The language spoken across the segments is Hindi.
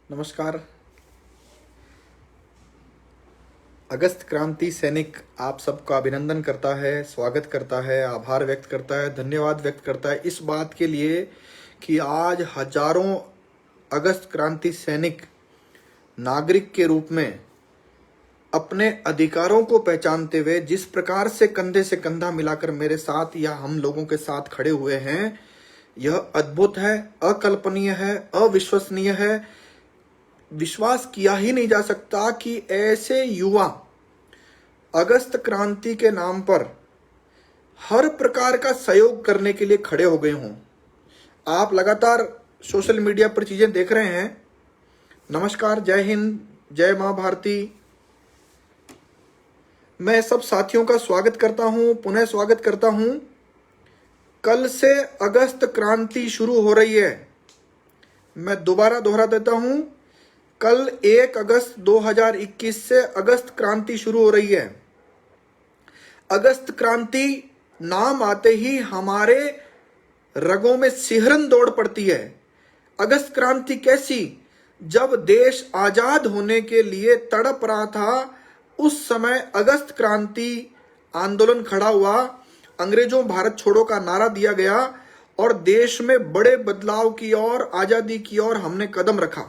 नमस्कार। अगस्त क्रांति सैनिक आप सबका अभिनंदन करता है, स्वागत करता है, आभार व्यक्त करता है, धन्यवाद व्यक्त करता है इस बात के लिए कि आज हजारों अगस्त क्रांति सैनिक नागरिक के रूप में अपने अधिकारों को पहचानते हुए जिस प्रकार से कंधा मिलाकर मेरे साथ या हम लोगों के साथ खड़े हुए हैं, यह अद्भुत है, अकल्पनीय है, अविश्वसनीय है। विश्वास किया ही नहीं जा सकता कि ऐसे युवा अगस्त क्रांति के नाम पर हर प्रकार का सहयोग करने के लिए खड़े हो गए हों। आप लगातार सोशल मीडिया पर चीजें देख रहे हैं। नमस्कार, जय हिंद, जय मां भारती। मैं सब साथियों का स्वागत करता हूं, पुनः स्वागत करता हूं। कल से अगस्त क्रांति शुरू हो रही है। मैं दोबारा दोहरा देता हूं, कल 1 अगस्त 2021 से अगस्त क्रांति शुरू हो रही है। अगस्त क्रांति नाम आते ही हमारे रगों में सिहरन दौड़ पड़ती है। अगस्त क्रांति कैसी? जब देश आजाद होने के लिए तड़प रहा था, उस समय अगस्त क्रांति आंदोलन खड़ा हुआ, अंग्रेजों भारत छोड़ो का नारा दिया गया और देश में बड़े बदलाव की ओर, आजादी की ओर हमने कदम रखा।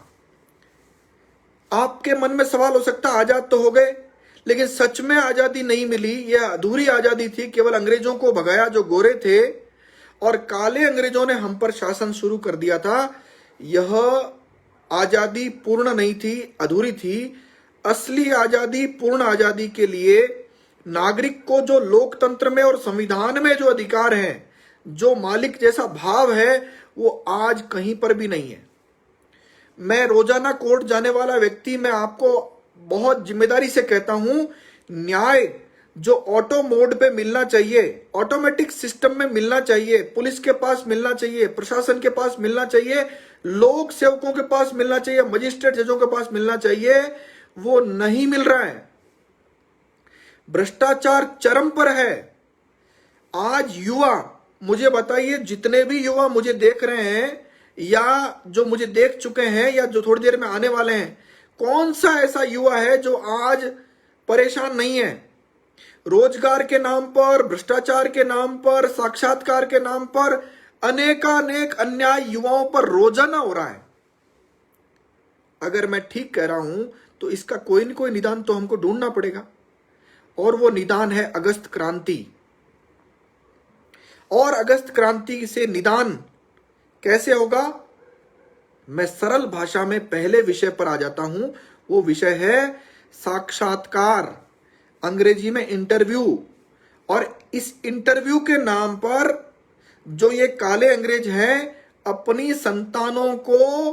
आपके मन में सवाल हो सकता है, आजाद तो हो गए, लेकिन सच में आजादी नहीं मिली। यह अधूरी आजादी थी। केवल अंग्रेजों को भगाया जो गोरे थे, और काले अंग्रेजों ने हम पर शासन शुरू कर दिया था। यह आजादी पूर्ण नहीं थी, अधूरी थी। असली आजादी, पूर्ण आजादी के लिए नागरिक को जो लोकतंत्र में और संविधान में जो अधिकार है, जो मालिक जैसा भाव है, वो आज कहीं पर भी नहीं है। मैं रोजाना कोर्ट जाने वाला व्यक्ति, मैं आपको बहुत जिम्मेदारी से कहता हूं, न्याय जो ऑटो मोड पे मिलना चाहिए, ऑटोमेटिक सिस्टम में मिलना चाहिए, पुलिस के पास मिलना चाहिए, प्रशासन के पास मिलना चाहिए, लोक सेवकों के पास मिलना चाहिए, मजिस्ट्रेट जजों के पास मिलना चाहिए, वो नहीं मिल रहा है। भ्रष्टाचार चरम पर है। आज युवा, मुझे बताइए, जितने भी युवा मुझे देख रहे हैं या जो मुझे देख चुके हैं या जो थोड़ी देर में आने वाले हैं, कौन सा ऐसा युवा है जो आज परेशान नहीं है? रोजगार के नाम पर, भ्रष्टाचार के नाम पर, साक्षात्कार के नाम पर अनेकानेक अन्याय युवाओं पर रोजाना हो रहा है। अगर मैं ठीक कह रहा हूं तो इसका कोई न कोई निदान तो हमको ढूंढना पड़ेगा, और वो निदान है अगस्त क्रांति। और अगस्त क्रांति से निदान कैसे होगा? मैं सरल भाषा में पहले विषय पर आ जाता हूं। वो विषय है साक्षात्कार, अंग्रेजी में इंटरव्यू। और इस इंटरव्यू के नाम पर जो ये काले अंग्रेज हैं, अपनी संतानों को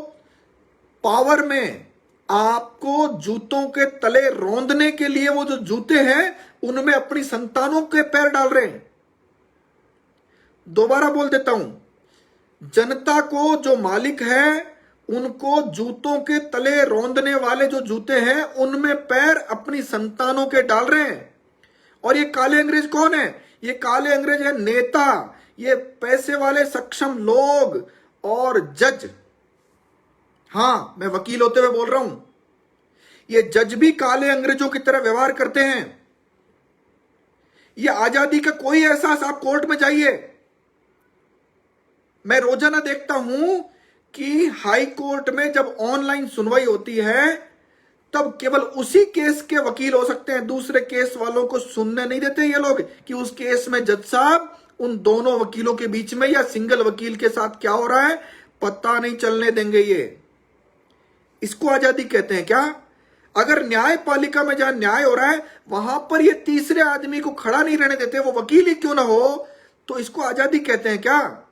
पावर में, आपको जूतों के तले रौंदने के लिए, वो जो जूते हैं उनमें अपनी संतानों के पैर डाल रहे हैं। दोबारा बोल देता हूं, जनता को जो मालिक है, उनको जूतों के तले रौंदने वाले जो जूते हैं, उनमें पैर अपनी संतानों के डाल रहे हैं। और ये काले अंग्रेज कौन है? ये काले अंग्रेज है नेता, ये पैसे वाले सक्षम लोग और जज। हां, मैं वकील होते हुए बोल रहा हूं, ये जज भी काले अंग्रेजों की तरह व्यवहार करते हैं। ये आजादी का कोई एहसास, आप कोर्ट में जाइए। मैं रोजाना देखता हूं कि हाई कोर्ट में जब ऑनलाइन सुनवाई होती है, तब केवल उसी केस के वकील हो सकते हैं, दूसरे केस वालों को सुनने नहीं देते ये लोग कि उस केस में जज साहब उन दोनों वकीलों के बीच में या सिंगल वकील के साथ क्या हो रहा है, पता नहीं चलने देंगे। ये इसको आजादी कहते हैं क्या? अगर न्यायपालिका में जहां न्याय हो रहा है, वहां पर ये तीसरे आदमी को खड़ा नहीं रहने देते, वो वकील ही क्यों ना हो, तो इसको आजादी कहते हैं क्या?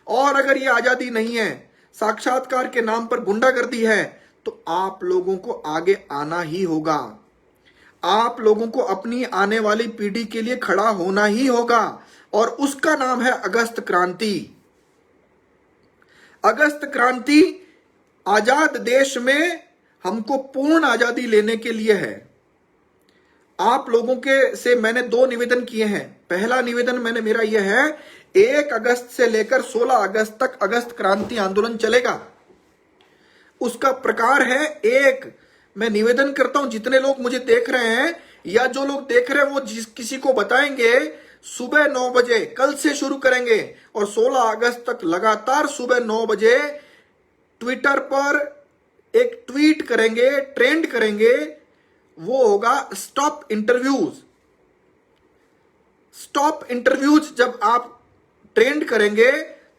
और अगर ये आजादी नहीं है, साक्षात्कार के नाम पर गुंडागर्दी है, तो आप लोगों को आगे आना ही होगा। आप लोगों को अपनी आने वाली पीढ़ी के लिए खड़ा होना ही होगा, और उसका नाम है अगस्त क्रांति। अगस्त क्रांति आजाद देश में हमको पूर्ण आजादी लेने के लिए है। आप लोगों के से मैंने 2 निवेदन किए हैं। पहला निवेदन मेरा यह है, 1 अगस्त से लेकर 16 अगस्त तक अगस्त क्रांति आंदोलन चलेगा। उसका प्रकार है एक। मैं निवेदन करता हूं जितने लोग मुझे देख रहे हैं या जो लोग देख रहे हैं वो जिस किसी को बताएंगे, सुबह 9 बजे कल से शुरू करेंगे और 16 अगस्त तक लगातार सुबह 9 बजे ट्विटर पर एक ट्वीट करेंगे, ट्रेंड करेंगे, वो होगा स्टॉप इंटरव्यूज। स्टॉप इंटरव्यूज जब आप ट्रेंड करेंगे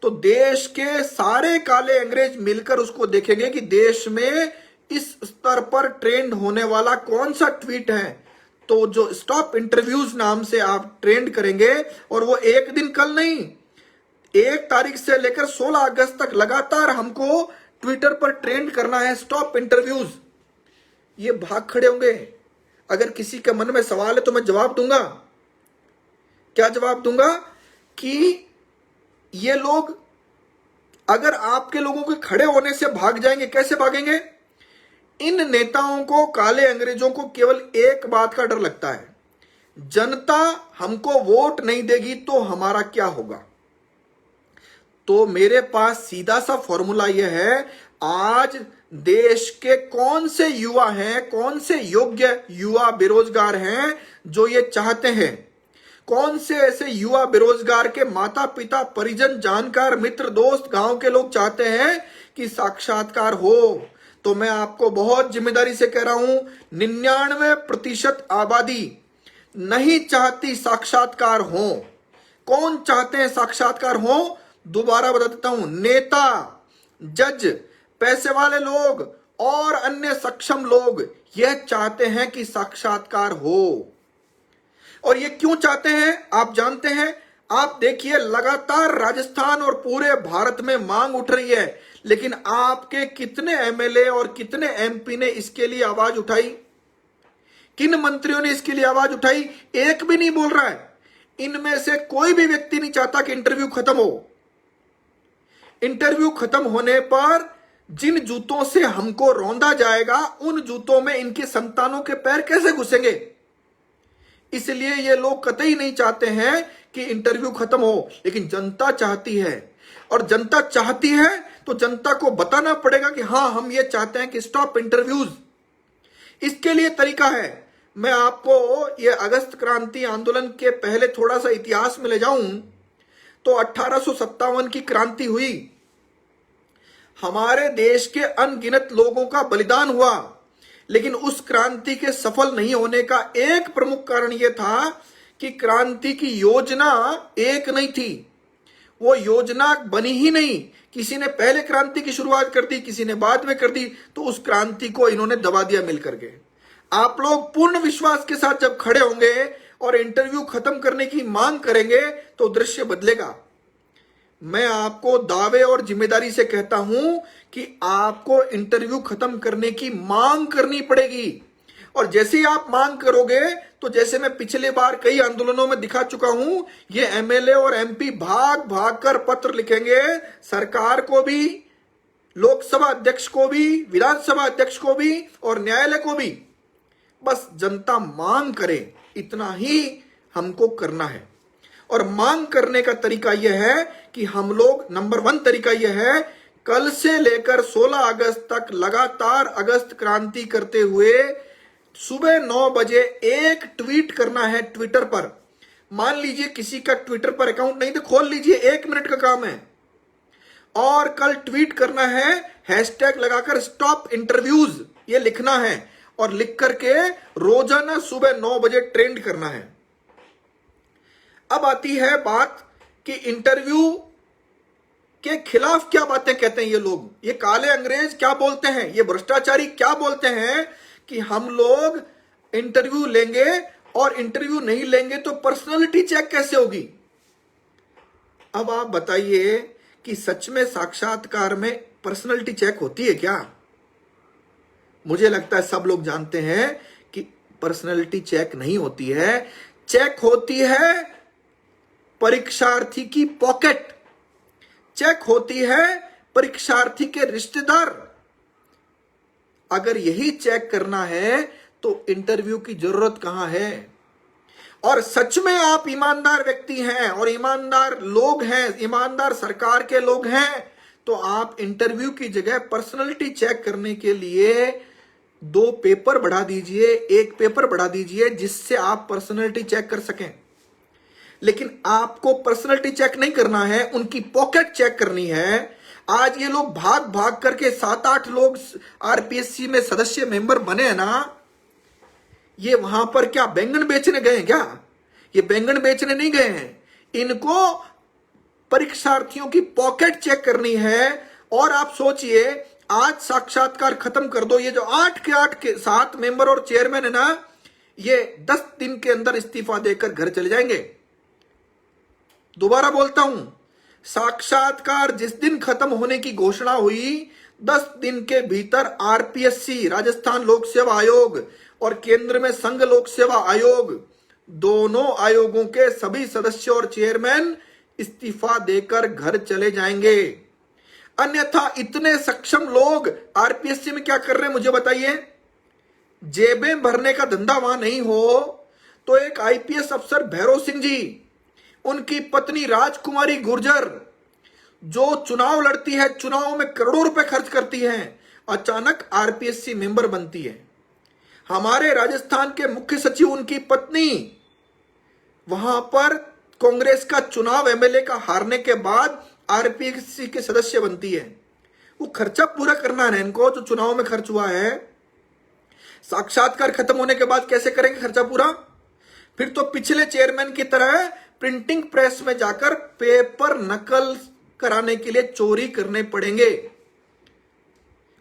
तो देश के सारे काले अंग्रेज मिलकर उसको देखेंगे कि देश में इस स्तर पर ट्रेंड होने वाला कौन सा ट्वीट है। तो जो स्टॉप इंटरव्यूज नाम से आप ट्रेंड करेंगे, और वो एक दिन कल नहीं, 1 तारीख से लेकर 16 अगस्त तक लगातार हमको ट्विटर पर ट्रेंड करना है स्टॉप इंटरव्यूज। ये भाग खड़े होंगे। अगर किसी के मन में सवाल है तो मैं जवाब दूंगा। क्या जवाब दूंगा? कि ये लोग अगर आपके लोगों के खड़े होने से भाग जाएंगे, कैसे भागेंगे? इन नेताओं को, काले अंग्रेजों को केवल एक बात का डर लगता है, जनता हमको वोट नहीं देगी तो हमारा क्या होगा। तो मेरे पास सीधा सा फॉर्मूला यह है, आज देश के कौन से युवा हैं, कौन से योग्य युवा बेरोजगार हैं जो ये चाहते हैं, कौन से ऐसे युवा बेरोजगार के माता पिता, परिजन, जानकार, मित्र, दोस्त, गांव के लोग चाहते हैं कि साक्षात्कार हो। तो मैं आपको बहुत जिम्मेदारी से कह रहा हूं, 99% आबादी नहीं चाहती साक्षात्कार हो। कौन चाहते हैं साक्षात्कार हो? दोबारा बता देता हूं, नेता, जज, पैसे वाले लोग और अन्य सक्षम लोग यह चाहते हैं कि साक्षात्कार हो। और ये क्यों चाहते हैं आप जानते हैं? आप देखिए, लगातार राजस्थान और पूरे भारत में मांग उठ रही है, लेकिन आपके कितने एमएलए और कितने एमपी ने इसके लिए आवाज उठाई? किन मंत्रियों ने इसके लिए आवाज उठाई? एक भी नहीं बोल रहा है। इनमें से कोई भी व्यक्ति नहीं चाहता कि इंटरव्यू खत्म हो। इंटरव्यू खत्म होने पर जिन जूतों से हमको रौंदा जाएगा, उन जूतों में इनके संतानों के पैर कैसे घुसेंगे? इसलिए ये लोग कतई नहीं चाहते हैं कि इंटरव्यू खत्म हो, लेकिन जनता चाहती है। और जनता चाहती है तो जनता को बताना पड़ेगा कि हां, हम ये चाहते हैं कि स्टॉप इंटरव्यूज। इसके लिए तरीका है। मैं आपको ये अगस्त क्रांति आंदोलन के पहले थोड़ा सा इतिहास में ले जाऊं तो 1857 की क्रांति हुई। हमारे देश के अनगिनत लोगों का बलिदान हुआ, लेकिन उस क्रांति के सफल नहीं होने का एक प्रमुख कारण यह था कि क्रांति की योजना एक नहीं थी। वो योजना बनी ही नहीं। किसी ने पहले क्रांति की शुरुआत कर दी, किसी ने बाद में कर दी, तो उस क्रांति को इन्होंने दबा दिया मिलकर के। आप लोग पूर्ण विश्वास के साथ जब खड़े होंगे और इंटरव्यू खत्म करने की मांग करेंगे तो दृश्य बदलेगा। मैं आपको दावे और जिम्मेदारी से कहता हूं कि आपको इंटरव्यू खत्म करने की मांग करनी पड़ेगी। और जैसे ही आप मांग करोगे, तो जैसे मैं पिछले बार कई आंदोलनों में दिखा चुका हूं, ये एमएलए और एमपी भाग भाग कर पत्र लिखेंगे सरकार को भी, लोकसभा अध्यक्ष को भी, विधानसभा अध्यक्ष को भी और न्यायालय को भी। बस जनता मांग करे, इतना ही हमको करना है। और मांग करने का तरीका यह है कि हम लोग, नंबर 1 तरीका यह है, कल से लेकर 16 अगस्त तक लगातार अगस्त क्रांति करते हुए सुबह 9 बजे एक ट्वीट करना है ट्विटर पर। मान लीजिए किसी का ट्विटर पर अकाउंट नहीं तो खोल लीजिए, 1 मिनट का काम है। और कल ट्वीट करना है, हैशटैग लगाकर स्टॉप इंटरव्यूज ये लिखना है, और लिख करके रोजाना सुबह 9 बजे ट्रेंड करना है। अब आती है बात कि इंटरव्यू के खिलाफ क्या बातें कहते हैं ये लोग। ये काले अंग्रेज क्या बोलते हैं, ये भ्रष्टाचारी क्या बोलते हैं कि हम लोग इंटरव्यू लेंगे और इंटरव्यू नहीं लेंगे तो पर्सनालिटी चेक कैसे होगी। अब आप बताइए कि सच में साक्षात्कार में पर्सनालिटी चेक होती है क्या? मुझे लगता है सब लोग जानते हैं कि पर्सनालिटी चेक नहीं होती है। चेक होती है परीक्षार्थी की पॉकेट, चेक होती है परीक्षार्थी के रिश्तेदार। अगर यही चेक करना है तो इंटरव्यू की जरूरत कहां है? और सच में आप ईमानदार व्यक्ति हैं और ईमानदार लोग हैं, ईमानदार सरकार के लोग हैं, तो आप इंटरव्यू की जगह पर्सनैलिटी चेक करने के लिए 2 पेपर बढ़ा दीजिए, 1 पेपर बढ़ा दीजिए, जिससे आप पर्सनैलिटी चेक कर सकें। लेकिन आपको पर्सनैलिटी चेक नहीं करना है, उनकी पॉकेट चेक करनी है। आज ये लोग भाग भाग करके 7-8 लोग आरपीएससी में सदस्य मेंबर बने हैं ना, ये वहां पर क्या बैंगन बेचने गए हैं क्या? ये बैंगन बेचने नहीं गए हैं। इनको परीक्षार्थियों की पॉकेट चेक करनी है। और आप सोचिए, आज साक्षात्कार खत्म कर दो, ये जो 8 के 7 मेंबर और चेयरमैन है ना, ये 10 दिन के अंदर इस्तीफा देकर घर चले जाएंगे। दोबारा बोलता हूं, साक्षात्कार जिस दिन खत्म होने की घोषणा हुई, 10 दिन के भीतर आरपीएससी, राजस्थान लोक सेवा आयोग, और केंद्र में संघ लोक सेवा आयोग, दोनों आयोगों के सभी सदस्य और चेयरमैन इस्तीफा देकर घर चले जाएंगे। अन्यथा इतने सक्षम लोग आरपीएससी में क्या कर रहे हैं मुझे बताइए? जेबें भरने का धंधा वहां नहीं हो तो एक आईपीएस अफसर भैरव सिंह जी, उनकी पत्नी राजकुमारी गुर्जर, जो चुनाव लड़ती है, चुनाव में करोड़ों रुपए खर्च करती है, अचानक आरपीएससी मेंबर बनती है। हमारे राजस्थान के मुख्य सचिव, उनकी पत्नी वहां पर कांग्रेस का चुनाव एमएलए का हारने के बाद आरपीएससी के सदस्य बनती है। वो खर्चा पूरा करना है इनको, जो चुनाव में खर्च हुआ है। साक्षात्कार खत्म होने के बाद कैसे करेंगे खर्चा पूरा? फिर तो पिछले चेयरमैन की तरह प्रिंटिंग प्रेस में जाकर पेपर नकल कराने के लिए चोरी करने पड़ेंगे।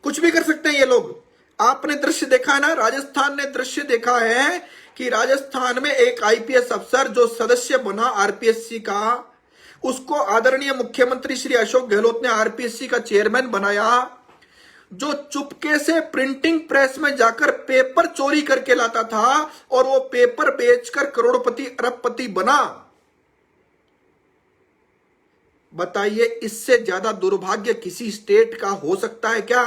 कुछ भी कर सकते हैं ये लोग। आपने दृश्य देखा है ना, राजस्थान ने दृश्य देखा है कि राजस्थान में एक आईपीएस अफसर जो सदस्य बना आरपीएससी का, उसको आदरणीय मुख्यमंत्री श्री अशोक गहलोत ने आरपीएससी का चेयरमैन बनाया, जो चुपके से प्रिंटिंग प्रेस में जाकर पेपर चोरी करके लाता था और वो पेपर बेचकर करोड़पति अरबपति बना। बताइए, इससे ज्यादा दुर्भाग्य किसी स्टेट का हो सकता है क्या?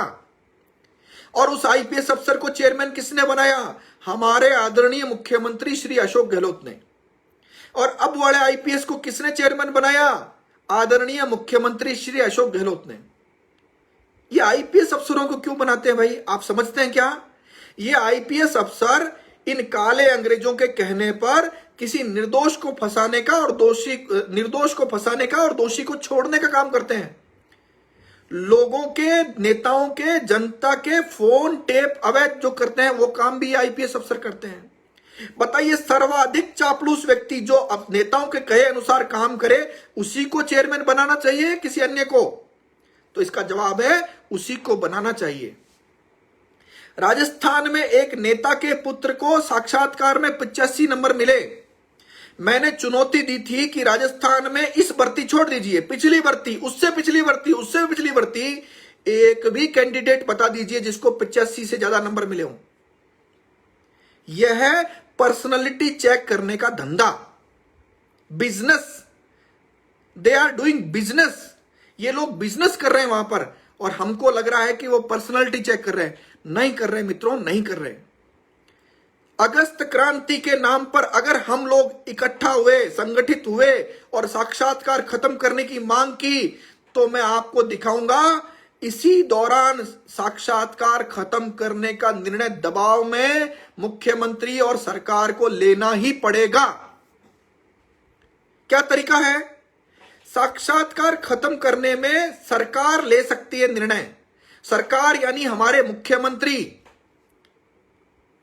और उस आईपीएस अफसर को चेयरमैन किसने बनाया? हमारे आदरणीय मुख्यमंत्री श्री अशोक गहलोत ने। और अब वाले आईपीएस को किसने चेयरमैन बनाया? आदरणीय मुख्यमंत्री श्री अशोक गहलोत ने। ये आईपीएस अफसरों को क्यों बनाते हैं भाई, आप समझते हैं क्या? ये आईपीएस अफसर इन काले अंग्रेजों के कहने पर किसी निर्दोष को फंसाने का और निर्दोष को फंसाने का और दोषी को छोड़ने का काम करते हैं। लोगों के, नेताओं के, जनता के फोन टेप अवैध जो करते हैं वो काम भी आईपीएस अफसर करते हैं। बताइए, सर्वाधिक चापलूस व्यक्ति जो अब नेताओं के कहे अनुसार काम करे, उसी को चेयरमैन बनाना चाहिए किसी अन्य को? तो इसका जवाब है उसी को बनाना चाहिए। राजस्थान में एक नेता के पुत्र को साक्षात्कार में 85 नंबर मिले। मैंने चुनौती दी थी कि राजस्थान में इस भर्ती छोड़ दीजिए, पिछली भर्ती, उससे पिछली भर्ती, उससे पिछली भर्ती, एक भी कैंडिडेट बता दीजिए जिसको 85 से ज्यादा नंबर मिले हों। यह है पर्सनालिटी चेक करने का धंधा, business. They are doing business. ये लोग बिजनेस कर रहे हैं वहां पर, और हमको लग रहा है कि वो पर्सनालिटी चेक कर रहे हैं। नहीं कर रहे मित्रों, नहीं कर रहे। अगस्त क्रांति के नाम पर अगर हम लोग इकट्ठा हुए, संगठित हुए और साक्षात्कार खत्म करने की मांग की, तो मैं आपको दिखाऊंगा इसी दौरान साक्षात्कार खत्म करने का निर्णय दबाव में मुख्यमंत्री और सरकार को लेना ही पड़ेगा। क्या तरीका है? साक्षात्कार खत्म करने में सरकार ले सकती है निर्णय। सरकार यानी हमारे मुख्यमंत्री,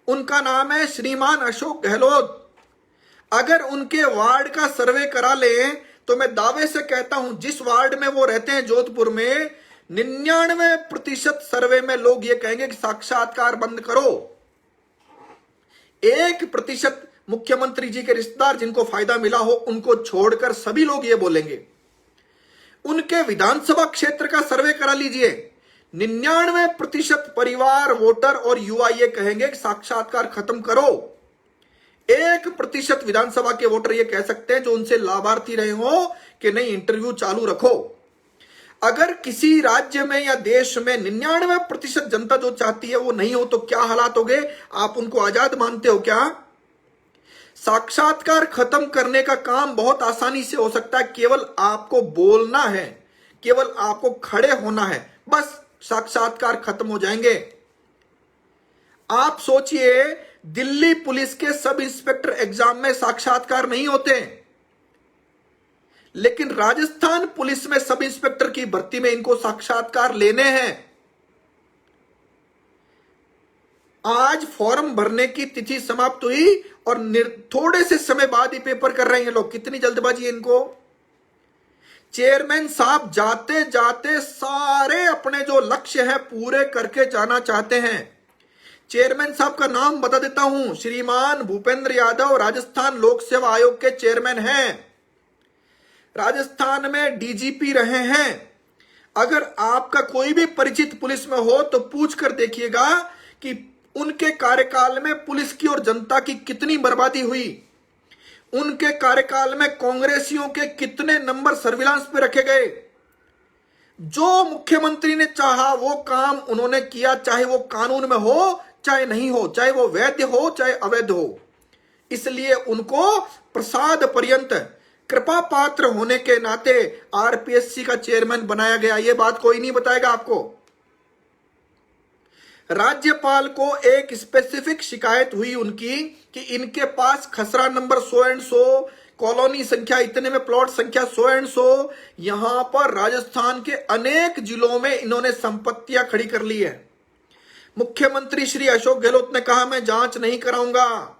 उनका नाम है श्रीमान अशोक गहलोत। अगर उनके वार्ड का सर्वे करा लें तो मैं दावे से कहता हूं, जिस वार्ड में वो रहते हैं जोधपुर में, 99% सर्वे में लोग ये कहेंगे कि साक्षात्कार बंद करो। 1% मुख्यमंत्री जी के रिश्तेदार जिनको फायदा मिला हो उनको छोड़कर सभी लोग ये बोलेंगे। उनके विधानसभा क्षेत्र का सर्वे करा लीजिए, 99% परिवार, वोटर और युवा ये कहेंगे कि साक्षात्कार खत्म करो। 1% विधानसभा के वोटर ये कह सकते हैं जो उनसे लाभार्थी रहे हो कि नहीं, इंटरव्यू चालू रखो। अगर किसी राज्य में या देश में 99% जनता जो चाहती है वो नहीं हो तो क्या हालात होंगे? आप उनको आजाद मानते हो क्या? साक्षात्कार खत्म करने का काम बहुत आसानी से हो सकता है, केवल आपको बोलना है केवल आपको खड़े होना है, बस साक्षात्कार खत्म हो जाएंगे। आप सोचिए, दिल्ली पुलिस के सब इंस्पेक्टर एग्जाम में साक्षात्कार नहीं होते, लेकिन राजस्थान पुलिस में सब इंस्पेक्टर की भर्ती में इनको साक्षात्कार लेने हैं। आज फॉर्म भरने की तिथि समाप्त हुई और थोड़े से समय बाद ही पेपर कर रहे हैं लोग। कितनी जल्दबाजी है इनको। चेयरमैन साहब जाते जाते सारे अपने जो लक्ष्य है पूरे करके जाना चाहते हैं। चेयरमैन साहब का नाम बता देता हूं, श्रीमान भूपेंद्र यादव राजस्थान लोक सेवा आयोग के चेयरमैन हैं, राजस्थान में डीजीपी रहे हैं। अगर आपका कोई भी परिचित पुलिस में हो तो पूछ कर देखिएगा कि उनके कार्यकाल में पुलिस की और जनता की कितनी बर्बादी हुई, उनके कार्यकाल में कांग्रेसियों के कितने नंबर सर्विलांस पे रखे गए। जो मुख्यमंत्री ने चाहा वो काम उन्होंने किया, चाहे वो कानून में हो चाहे नहीं हो, चाहे वो वैध हो चाहे अवैध हो। इसलिए उनको प्रसाद पर्यंत कृपा पात्र होने के नाते आरपीएससी का चेयरमैन बनाया गया। ये बात कोई नहीं बताएगा आपको। राज्यपाल को एक स्पेसिफिक शिकायत हुई उनकी कि इनके पास खसरा नंबर 100 एंड 100, कॉलोनी संख्या इतने में, प्लॉट संख्या 100 एंड 100, यहां पर राजस्थान के अनेक जिलों में इन्होंने संपत्तियां खड़ी कर ली है। मुख्यमंत्री श्री अशोक गहलोत ने कहा मैं जांच नहीं कराऊंगा,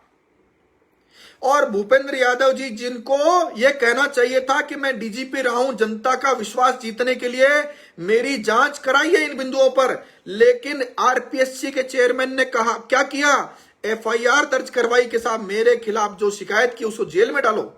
और भूपेंद्र यादव जी जिनको यह कहना चाहिए था कि मैं डीजीपी रहा हूं जनता का विश्वास जीतने के लिए, मेरी जांच कराइए इन बिंदुओं पर, लेकिन आरपीएससी के चेयरमैन ने कहा क्या किया, एफआईआर दर्ज करवाई कि साहब मेरे खिलाफ जो शिकायत की उसको जेल में डालो।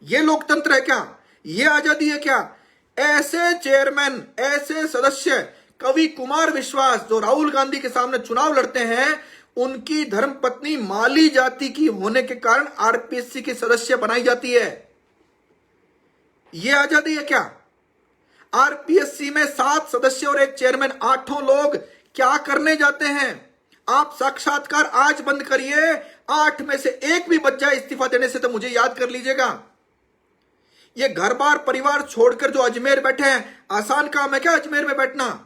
यह लोकतंत्र है क्या? यह आजादी है क्या? ऐसे चेयरमैन, ऐसे सदस्य, कवि कुमार विश्वास जो राहुल गांधी के सामने चुनाव लड़ते हैं, उनकी धर्मपत्नी माली जाति की होने के कारण आरपीएससी के सदस्य बनाई जाती है। यह आजादी है क्या? आरपीएससी में 7 सदस्य और एक चेयरमैन, 8 लोग क्या करने जाते हैं? आप साक्षात्कार आज बंद करिए, 8 में से एक भी बच जाए इस्तीफा देने से तो मुझे याद कर लीजिएगा। ये घर बार परिवार छोड़कर जो अजमेर बैठे हैं, आसान काम है क्या अजमेर में बैठना?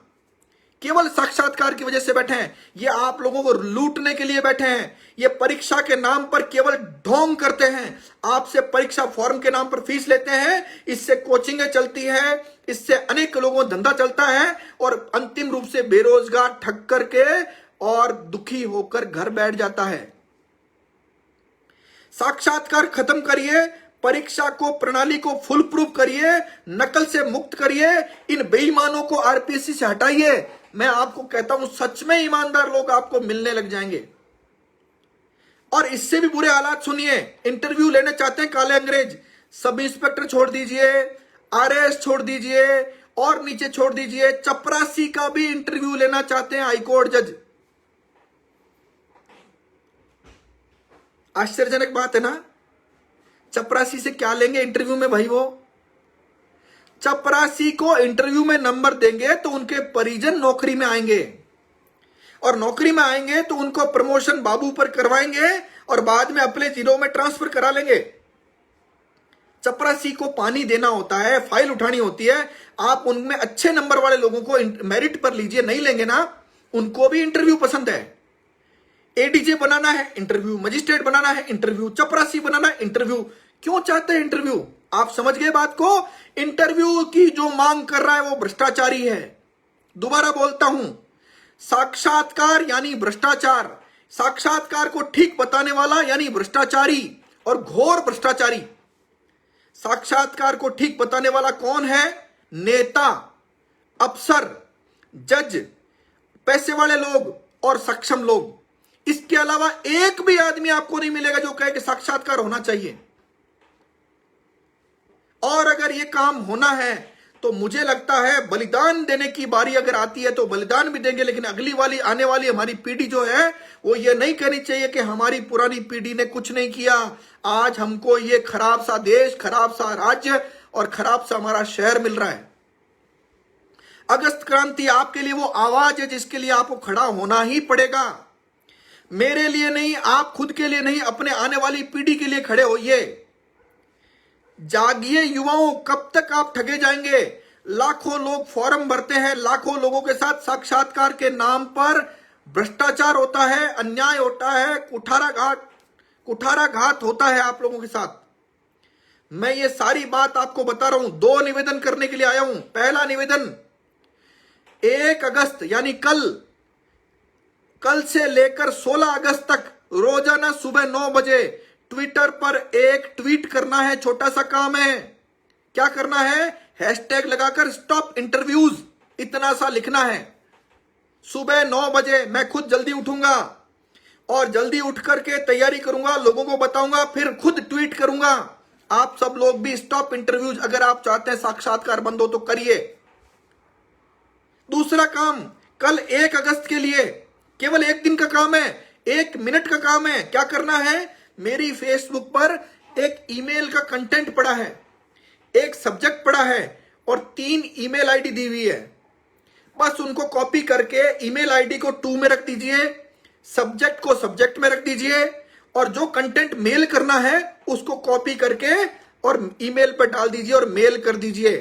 केवल साक्षात्कार की वजह से बैठे हैं। ये आप लोगों को लूटने के लिए बैठे हैं। ये परीक्षा के नाम पर केवल ढोंग करते हैं। आपसे परीक्षा फॉर्म के नाम पर फीस लेते हैं, इससे कोचिंगें चलती है, इससे अनेक लोगों का धंधा चलता है, और अंतिम रूप से बेरोजगार ठग करके और दुखी होकर घर बैठ जाता है। साक्षात्कार खत्म करिए, परीक्षा को, प्रणाली को फुल प्रूफ करिए, नकल से मुक्त करिए, इन बेईमानों को आरपीएससी से हटाइए। मैं आपको कहता हूं सच में ईमानदार लोग आपको मिलने लग जाएंगे। और इससे भी बुरे हालात सुनिए, इंटरव्यू लेने चाहते हैं काले अंग्रेज, सब इंस्पेक्टर छोड़ दीजिए, आरएस छोड़ दीजिए और नीचे छोड़ दीजिए, चपरासी का भी इंटरव्यू लेना चाहते हैं हाईकोर्ट जज। आश्चर्यजनक बात है ना। चपरासी से क्या लेंगे इंटरव्यू में भाई? वो चपरासी को इंटरव्यू में नंबर देंगे तो उनके परिजन नौकरी में आएंगे, और नौकरी में आएंगे तो उनको प्रमोशन बाबू पर करवाएंगे और बाद में अपने जिलों में ट्रांसफर करा लेंगे। चपरासी को पानी देना होता है, फाइल उठानी होती है। आप उनमें अच्छे नंबर वाले लोगों को मेरिट पर लीजिए, नहीं लेंगे ना, उनको भी इंटरव्यू पसंद है। एडीजे बनाना है इंटरव्यू, मजिस्ट्रेट बनाना है इंटरव्यू, चपरासी बनाना है इंटरव्यू। क्यों चाहते हैं इंटरव्यू? आप समझ गए बात को? इंटरव्यू की जो मांग कर रहा है वो भ्रष्टाचारी है। दोबारा बोलता हूं, साक्षात्कार यानी भ्रष्टाचार, साक्षात्कार को ठीक बताने वाला यानी भ्रष्टाचारी और घोर भ्रष्टाचारी। साक्षात्कार को ठीक बताने वाला कौन है? नेता, अफसर, जज, पैसे वाले लोग और सक्षम लोग। इसके अलावा एक भी आदमी आपको नहीं मिलेगा जो कहे कि साक्षात्कार होना चाहिए। और अगर यह काम होना है तो मुझे लगता है बलिदान देने की बारी अगर आती है तो बलिदान भी देंगे, लेकिन अगली वाली आने वाली हमारी पीढ़ी जो है वो ये नहीं कहनी चाहिए कि हमारी पुरानी पीढ़ी ने कुछ नहीं किया। आज हमको ये खराब सा देश, खराब सा राज्य और खराब सा हमारा शहर मिल रहा है। अगस्त क्रांति आपके लिए वो आवाज है जिसके लिए आपको खड़ा होना ही पड़ेगा। मेरे लिए नहीं, आप खुद के लिए नहीं, अपने आने वाली पीढ़ी के लिए खड़े होइए। जागिए युवाओं, कब तक आप ठगे जाएंगे? लाखों लोग फॉर्म भरते हैं, लाखों लोगों के साथ साक्षात्कार के नाम पर भ्रष्टाचार होता है, अन्याय होता है, कुठाराघात होता है आप लोगों के साथ। मैं ये सारी बात आपको बता रहा हूं, 2 निवेदन करने के लिए आया हूं। पहला निवेदन, 1 अगस्त यानी कल से लेकर 16 अगस्त तक रोजाना सुबह 9 बजे ट्विटर पर एक ट्वीट करना है। छोटा सा काम है, क्या करना है? हैशटैग लगाकर स्टॉप इंटरव्यूज, इतना सा लिखना है। सुबह 9 बजे मैं खुद जल्दी उठूंगा और जल्दी उठ करके तैयारी करूंगा, लोगों को बताऊंगा, फिर खुद ट्वीट करूंगा। आप सब लोग भी स्टॉप इंटरव्यूज, अगर आप चाहते हैं साक्षात्कार बंद हो तो करिए। दूसरा काम, कल 1 अगस्त के लिए केवल 1 दिन का काम है, 1 मिनट का काम है। क्या करना है? मेरी फेसबुक पर एक ईमेल का कंटेंट पड़ा है, एक सब्जेक्ट पड़ा है और 3 ईमेल आईडी दी हुई है। बस उनको कॉपी करके ईमेल आईडी को टू में रख दीजिए, सब्जेक्ट को सब्जेक्ट में रख दीजिए और जो कंटेंट मेल करना है उसको कॉपी करके और ईमेल पर डाल दीजिए और मेल कर दीजिए।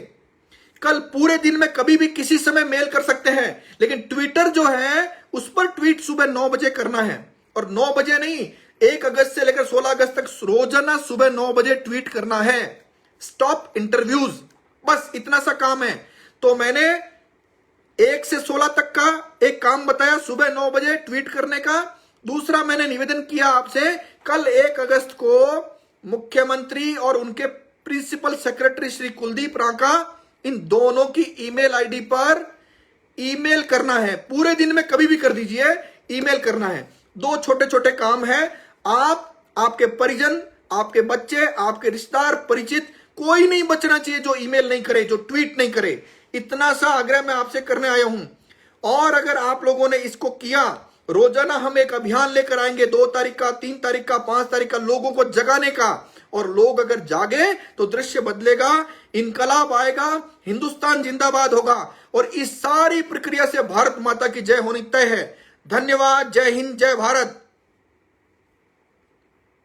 कल पूरे दिन में कभी भी किसी समय मेल कर सकते हैं, लेकिन ट्विटर जो है उस पर ट्वीट सुबह 9 बजे करना है। और 9 बजे नहीं, 1 अगस्त से लेकर 16 अगस्त तक रोजाना सुबह 9 बजे ट्वीट करना है, स्टॉप इंटरव्यूज। बस इतना सा काम है। तो मैंने 1 से 16 तक का एक काम बताया, सुबह 9 बजे ट्वीट करने का। दूसरा मैंने निवेदन किया आपसे, कल 1 अगस्त को मुख्यमंत्री और उनके प्रिंसिपल सेक्रेटरी श्री कुलदीप रांका, इन दोनों की ईमेल आईडी पर ईमेल करना है। पूरे दिन में कभी भी कर दीजिए, ईमेल करना है। 2 छोटे छोटे काम है। आप, आपके परिजन, आपके बच्चे, आपके रिश्तेदार, परिचित, कोई नहीं बचना चाहिए जो ईमेल नहीं करे, जो ट्वीट नहीं करे। इतना सा आग्रह मैं आपसे करने आया हूं। और अगर आप लोगों ने इसको किया, रोजाना हम एक अभियान लेकर आएंगे, 2 तारीख का, 3 तारीख का, 5 तारीख का, लोगों को जगाने का। और लोग अगर जागे तो दृश्य बदलेगा, इनकलाब आएगा, हिंदुस्तान जिंदाबाद होगा और इस सारी प्रक्रिया से भारत माता की जय होनी तय है। धन्यवाद। जय हिंद, जय भारत।